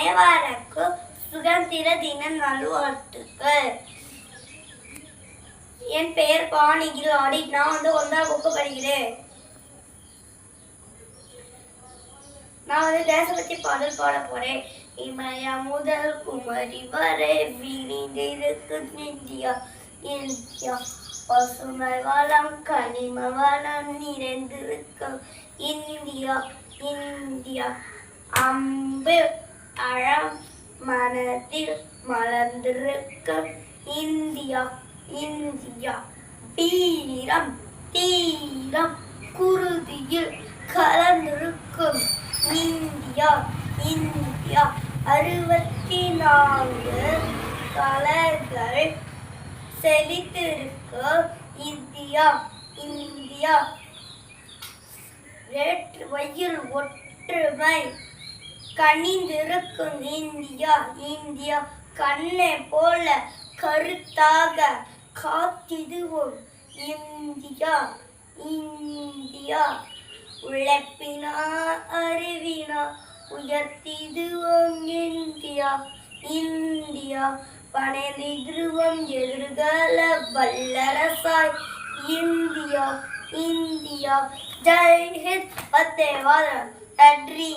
அனைவருக்கும் சுதந்திர தின நல்வாழ்த்துக்கள். என் பெயர் பாணிகில் ஆடிட். நான் 1ஆம் வகுப்பு படிக்கிறேன். நான் தேசபக்தி பாடல் பாட போறேன். இமயா முதல் குமரி வரை விரிந்திருக்கும் இந்தியா, இந்தியா பசுமை வளம் கனிம வளம் நிறைந்திருக்கும் இந்தியா, இந்தியா அம்பு அழம் மனதில் மலர்ந்திருக்கும் இந்தியா, இந்தியா வீரம் தீரம் குருதியில் கலந்திருக்கும் இந்தியா, இந்தியா 64 கலைகள் செழித்திருக்கும் இந்தியா, இந்தியா வயிறு ஒற்றுமை கனிந்திருக்கும் இந்தியா, இந்தியா கண்ணை போல கருத்தாக காத்திடுவோம் இந்தியா, இந்தியா உழைப்பினா அறிவினா உயர்த்திடுவோம் இந்தியா, இந்தியா பணிந்திடுவோம் எதிர்கால வல்லரசாய் இந்தியா, இந்தியா ஜெய் ஹிந்த். வந்தே மாதரம். நன்றி.